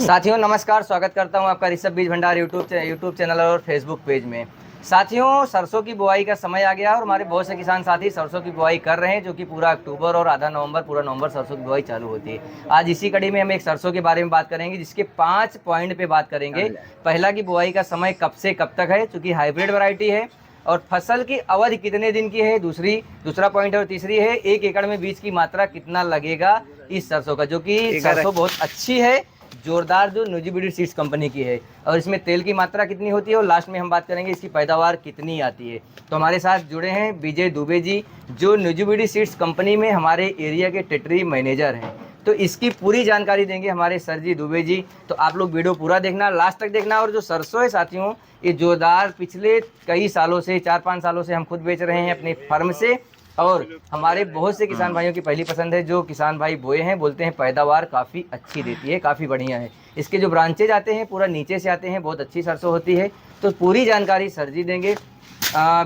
साथियों नमस्कार, स्वागत करता हूं आपका ऋषभ बीज भंडार यूट्यूब चैनल और फेसबुक पेज में। साथियों, सरसों की बुआई का समय आ गया और हमारे बहुत से किसान साथी सरसों की बुआई कर रहे हैं, जो कि पूरा अक्टूबर और आधा नवंबर, पूरा नवंबर सरसों की बुआई चालू होती है। आज इसी कड़ी में हम एक सरसों के बारे में बात करेंगे, जिसके 5 पॉइंट पे बात करेंगे। पहला की बुआई का समय कब से कब तक है, चूँकि हाइब्रिड वैरायटी है, और फसल की अवधि कितने दिन की है, दूसरा पॉइंट है। और तीसरी है 1 एकड़ में बीज की मात्रा कितना लगेगा इस सरसों का, जो कि सरसों बहुत अच्छी है, जोरदार, जो न्यूजीबीडी सीड्स कंपनी की है, और इसमें तेल की मात्रा कितनी होती है, और लास्ट में हम बात करेंगे इसकी पैदावार कितनी आती है। तो हमारे साथ जुड़े हैं विजय दुबे जी, जो न्यूजीबीडी सीड्स कंपनी में हमारे एरिया के टेटरी मैनेजर हैं। तो इसकी पूरी जानकारी देंगे हमारे सर जी दुबे जी। तो आप लोग वीडियो पूरा देखना, लास्ट तक देखना। और जो सरसों है साथियों, ये जोरदार पिछले कई सालों से, 4-5 सालों से हम खुद बेच रहे हैं अपने फर्म से, और हमारे बहुत से किसान भाइयों की पहली पसंद है। जो किसान भाई बोए हैं बोलते हैं पैदावार काफ़ी अच्छी देती है, काफ़ी बढ़िया है। इसके जो ब्रांचेज आते हैं पूरा नीचे से आते हैं, बहुत अच्छी सरसों होती है। तो पूरी जानकारी सर जी देंगे।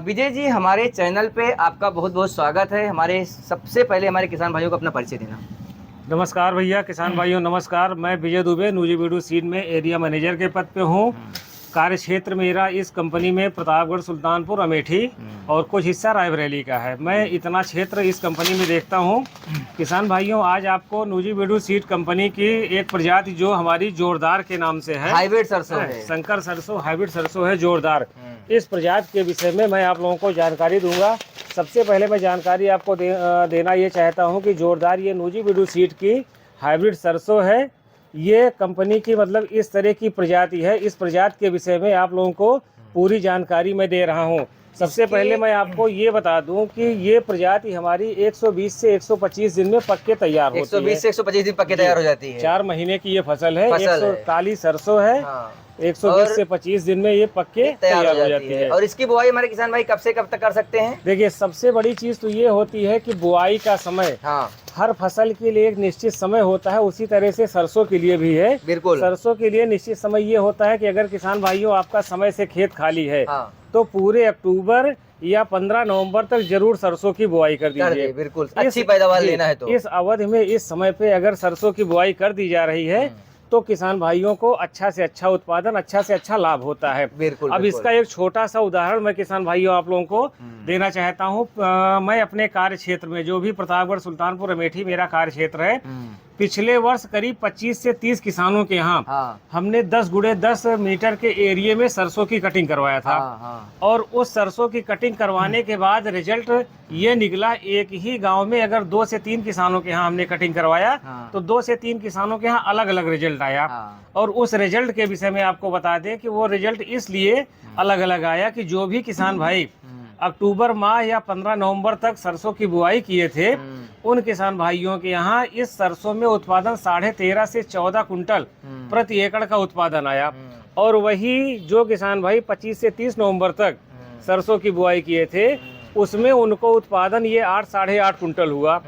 विजय जी, हमारे चैनल पे आपका बहुत बहुत स्वागत है। सबसे पहले हमारे किसान भाइयों को अपना परिचय देना। नमस्कार भैया, किसान भाइयों नमस्कार। मैं विजय दुबे न्यूजीबीडी सीड में एरिया मैनेजर के पद पे हूँ। कार्य क्षेत्र मेरा इस कंपनी में प्रतापगढ़, सुल्तानपुर, अमेठी और कुछ हिस्सा रायबरेली का है। मैं इतना क्षेत्र इस कंपनी में देखता हूँ। किसान भाइयों, आज आपको न्यूजीबीडी सीड कंपनी की एक प्रजाति जो हमारी जोरदार के नाम से है, हाइब्रिड सरसों है, शंकर सरसों हाइब्रिड सरसों है, जोरदार। इस प्रजाति के विषय में मैं आप लोगों को जानकारी दूंगा। सबसे पहले मैं जानकारी आपको देना ये चाहता हूँ कि जोरदार ये न्यूजीबीडी सीड की हाइब्रिड सरसों है। ये कंपनी की मतलब इस तरह की प्रजाति है। इस प्रजाति के विषय में आप लोगों को पूरी जानकारी मैं दे रहा हूँ। सबसे पहले मैं आपको ये बता दूं कि ये प्रजाति हमारी 120 से 125 दिन में पक्के तैयार होती है। 120 से 125 दिन पक्के तैयार हो जाती है। 4 महीने की ये फसल है। 141 सरसों है। 120 से 25 दिन में ये पक्के तैयार हो जाती है। और इसकी बुआई हमारे किसान भाई कब से कब तक कर सकते हैं? देखिए, सबसे बड़ी चीज तो ये होती है कि बुआई का समय हर फसल के लिए एक निश्चित समय होता है, उसी तरह से सरसों के लिए भी है। बिल्कुल, सरसों के लिए निश्चित समय ये होता है कि अगर किसान भाइयों आपका समय से खेत खाली है तो पूरे अक्टूबर या 15 नवंबर तक जरूर सरसों की बुआई कर दीजिए। बिल्कुल, अच्छी पैदावार लेना है तो इस अवधि में, इस समय पे अगर सरसों की बुआई कर दी जा रही है तो किसान भाइयों को अच्छा से अच्छा उत्पादन, अच्छा से अच्छा लाभ होता है। बिल्कुल। अब इसका एक छोटा सा उदाहरण मैं किसान भाइयों आप लोगों को देना चाहता हूँ। मैं अपने कार्य क्षेत्र में, जो भी प्रतापगढ़, सुल्तानपुर, अमेठी मेरा कार्य क्षेत्र है, पिछले वर्ष करीब 25 से 30 किसानों के यहाँ हमने 10 गुणे 10 मीटर के एरिया में सरसों की कटिंग करवाया था। और उस सरसों की कटिंग करवाने के बाद रिजल्ट ये निकला, एक ही गांव में अगर 2 से 3 किसानों के यहाँ हमने कटिंग करवाया तो 2 से 3 किसानों के यहाँ अलग अलग रिजल्ट आया। और उस रिजल्ट के विषय में आपको बता दें कि वो रिजल्ट इसलिए अलग अलग आया कि जो भी किसान भाई अक्टूबर माह या 15 नवंबर तक सरसों की बुआई किए थे, उन किसान भाइयों के यहाँ इस सरसों में उत्पादन 13.5 से 14 कुंटल प्रति एकड़ का उत्पादन आया। और वही जो किसान भाई 25 से 30 नवंबर तक सरसों की बुआई किए थे, उसमें उनको उत्पादन ये 8 साढ़े 8 कुंटल हुआ।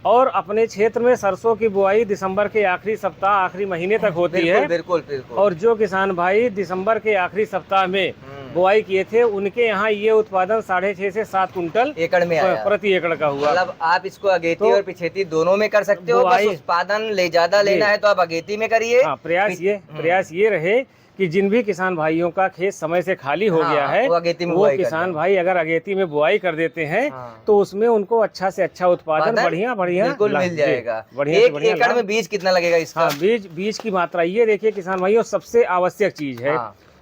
और अपने क्षेत्र में सरसों की बुआई दिसंबर के आखिरी सप्ताह, आखिरी महीने तक होती है। बिल्कुल। और जो किसान भाई दिसंबर के आखिरी सप्ताह में बुआई किए थे, उनके यहाँ ये उत्पादन 6.5 से 7 कुंटल एकड़ में प्रति एकड़ का हुआ। मतलब आप इसको अगेती और पिछेती दोनों में कर सकते हो। बस उत्पादन ज्यादा लेना है तो आप अगेती में करिए। प्रयास ये रहे कि जिन भी किसान भाइयों का खेत समय से खाली हो गया है, वो किसान भाई अगर अगेती में बुआई कर देते हैं तो उसमें उनको अच्छा से अच्छा उत्पादन बढ़िया बिल्कुल मिल जाएगा। एक एकड़ में बीज कितना लगेगा इसका? बीज की मात्रा ये देखिए किसान भाइयों, सबसे आवश्यक चीज है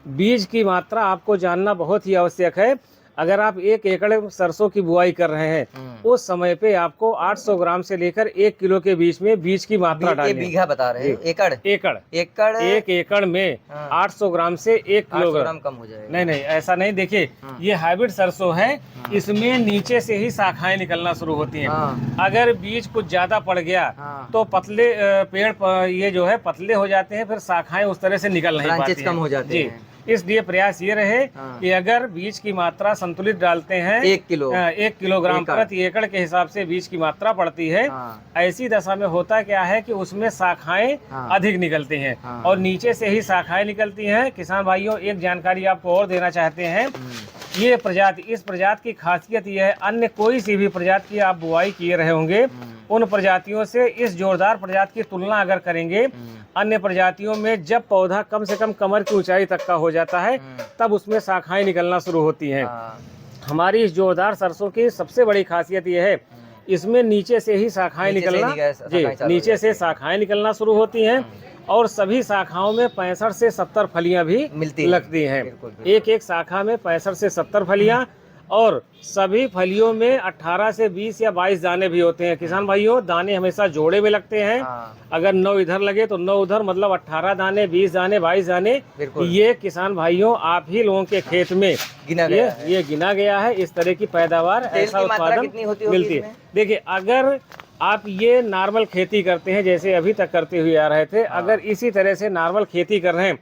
बीज की मात्रा आपको जानना बहुत ही आवश्यक है। अगर आप 1 एकड़ सरसों की बुआई कर रहे हैं, उस समय पे आपको 800 ग्राम से लेकर 1 किलो के बीच में बीज की मात्रा डालनी है। बीघा बता रहे हैं? एकड़ 1 एकड़ में 800 ग्राम से 1 किलोग्राम कम हो जाएगा। नहीं, ऐसा नहीं। देखिए, ये हाइब्रिड सरसों है, इसमें नीचे से ही शाखाएं निकलना शुरू होती हैं। अगर बीज कुछ ज्यादा पड़ गया तो पतले पेड़ ये जो है पतले हो जाते हैं, फिर शाखाएं उस तरह से निकल नहीं पाती हैं, कम हो जाते हैं। इसलिए प्रयास ये रहे कि अगर बीज की मात्रा संतुलित डालते हैं, 1 किलोग्राम प्रति एकड़ के हिसाब से बीज की मात्रा पड़ती है। ऐसी दशा में होता क्या है कि उसमें शाखाएं अधिक निकलती हैं और नीचे से ही शाखाएं निकलती हैं। किसान भाइयों, एक जानकारी आपको और देना चाहते हैं। ये प्रजाति, इस प्रजाति की खासियत ये है, अन्य कोई सी भी प्रजाति की आप बुआई किए रहे होंगे, उन प्रजातियों से इस जोरदार प्रजाति की तुलना अगर करेंगे अन्य प्रजातियों में जब पौधा कम से कम कमर की ऊंचाई तक का हो जाता है तब उसमें शाखाएं निकलना शुरू होती हैं। हमारी इस जोरदार सरसों की सबसे बड़ी खासियत यह है, इसमें नीचे से ही शाखाएं निकलना, जी नीचे से शाखाएं निकलना शुरू होती हैं और सभी शाखाओं में 65 से 70 फलियां भी लगती हैं। एक एक शाखा में 65 से 70 फलियां और सभी फलियों में 18 से 20 या 22 दाने भी होते हैं। किसान भाइयों, दाने हमेशा जोड़े में लगते हैं। अगर 9 इधर लगे तो 9 उधर, मतलब 18 दाने, 20 दाने, 22 दाने। ये किसान भाइयों आप ही लोगों के खेत में ये गिना गया है। इस तरह की पैदावार, ऐसा उत्पादन मिलती है। देखिए, अगर आप ये नॉर्मल खेती करते हैं जैसे अभी तक करते हुए आ रहे थे, अगर इसी तरह से नॉर्मल खेती कर रहे हैं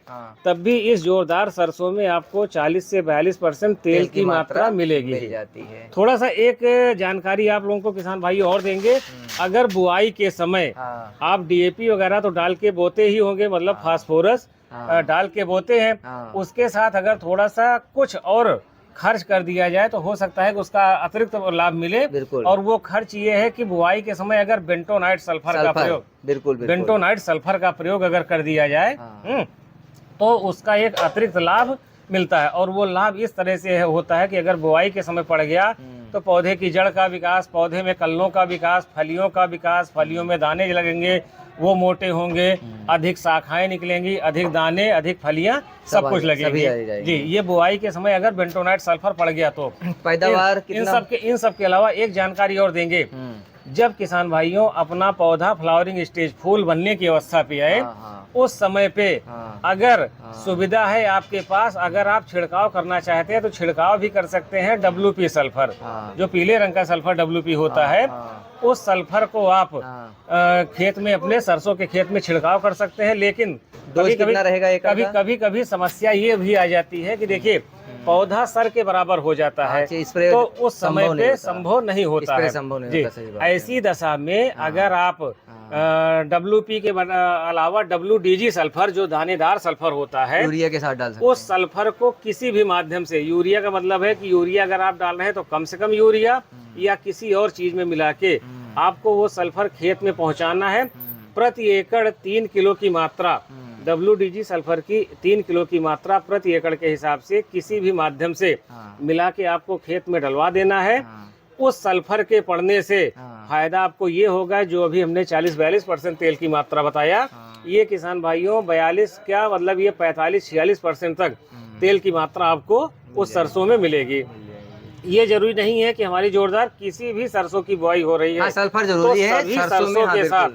तब भी इस जोरदार सरसों में आपको 40 से 42% तेल की मात्रा मिलेगी। मिल जाती है। थोड़ा सा एक जानकारी आप लोगों को किसान भाई और देंगे, अगर बुआई के समय आप DAP वगैरह तो डाल के बोते ही होंगे, मतलब फास्फोरस डाल के बोते हैं, उसके साथ अगर थोड़ा सा कुछ और खर्च कर दिया जाए तो हो सकता है कि उसका अतिरिक्त लाभ मिले। और वो खर्च ये है कि बुआई के समय अगर बेंटोनाइट सल्फर का प्रयोग, बेंटोनाइट सल्फर का प्रयोग अगर कर दिया जाए तो उसका एक अतिरिक्त लाभ मिलता है। और वो लाभ इस तरह से होता है कि अगर बुआई के समय पड़ गया तो पौधे की जड़ का विकास, पौधे में कल्लों का विकास, फलियों का विकास, फलियों में दाने लगेंगे, वो मोटे होंगे, अधिक शाखाएं निकलेंगी, अधिक दाने, अधिक फलियां, सब कुछ लगेंगी। जी, ये बुआई के समय अगर बेंटोनाइट सल्फर पड़ गया तो पैदावार इन सब के अलावा एक जानकारी और देंगे। जब किसान भाइयों अपना पौधा फ्लावरिंग स्टेज, फूल बनने की अवस्था पे आए, उस समय पे अगर सुविधा है आपके पास, अगर आप छिड़काव करना चाहते हैं तो छिड़काव भी कर सकते हैं WP सल्फर, जो पीले रंग का सल्फर WP होता है। उस सल्फर को आप खेत में, अपने सरसों के खेत में छिड़काव कर सकते हैं। लेकिन कभी समस्या ये भी आ जाती है कि देखिए पौधा सर के बराबर हो जाता है तो उस समय पे संभव नहीं होता है। जी, ऐसी दशा में अगर आप WP के अलावा WDG सल्फर, जो दानेदार सल्फर होता है, यूरिया के साथ डाल सकते हैं। उस सल्फर को किसी भी माध्यम से, यूरिया का मतलब है कि यूरिया अगर आप डाल रहे हैं तो कम से कम यूरिया या किसी और चीज में मिला के आपको वो सल्फर खेत में पहुंचाना है। प्रति एकड़ 3 किलो की मात्रा, WDG सल्फर की 3 किलो की मात्रा प्रति एकड़ के हिसाब से किसी भी माध्यम से मिला के आपको खेत में डलवा देना है। उस सल्फर के पड़ने से फायदा आपको ये होगा, जो अभी हमने 40-42% तेल की मात्रा बताया, ये किसान भाइयों 42 क्या मतलब ये 45-46% तक तेल की मात्रा आपको उस सरसों में मिलेगी। ये जरूरी नहीं है कि हमारी जोरदार किसी भी सरसों की बुआई हो रही है, सल्फर जरूरी है सभी सरसों के साथ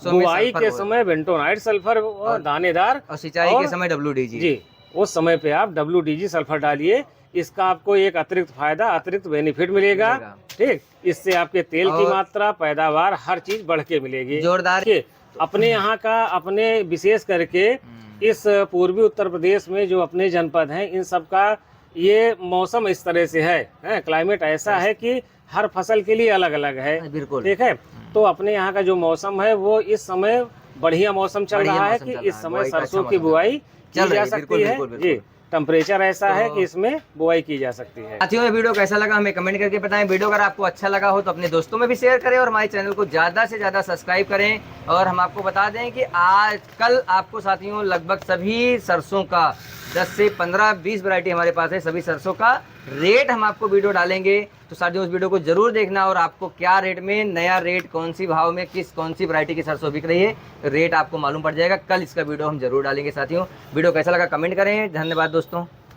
बुआई के समय बेंटोनाइट सल्फर दानेदार, और सिंचाई के समय WDG। जी, उस समय पे आप WDG सल्फर डालिए, इसका आपको एक अतिरिक्त फायदा, अतिरिक्त बेनिफिट मिलेगा। ठीक, इससे आपके तेल की मात्रा, पैदावार, हर चीज बढ़ के मिलेगी। जोरदार अपने यहाँ का, अपने विशेष करके इस पूर्वी उत्तर प्रदेश में जो अपने जनपद हैं, इन सब का ये मौसम इस तरह से है, क्लाइमेट ऐसा है कि हर फसल के लिए अलग अलग है। बिल्कुल ठीक है। तो अपने यहाँ का जो मौसम है वो इस समय बढ़िया मौसम चल रहा है कि इस समय सरसों की बुआई की जा सकती है। जी, टेम्परेचर ऐसा है कि इसमें बुआई की जा सकती है। साथियों, ये वीडियो कैसा लगा हमें कमेंट करके बताएं। वीडियो अगर आपको अच्छा लगा हो तो अपने दोस्तों में भी शेयर करें और हमारे चैनल को ज़्यादा से ज़्यादा सब्सक्राइब करें। और हम आपको बता दें कि आज कल आपको साथियों लगभग सभी सरसों का 10 से 15-20 वैरायटी हमारे पास है, सभी सरसों का रेट हम आपको वीडियो डालेंगे। तो साथियों उस वीडियो को जरूर देखना और आपको क्या रेट में, नया रेट कौन सी भाव में, कौन सी वैरायटी की सरसों बिक रही है, रेट आपको मालूम पड़ जाएगा। कल इसका वीडियो हम जरूर डालेंगे। साथियों वीडियो कैसा लगा कमेंट करें। धन्यवाद दोस्तों।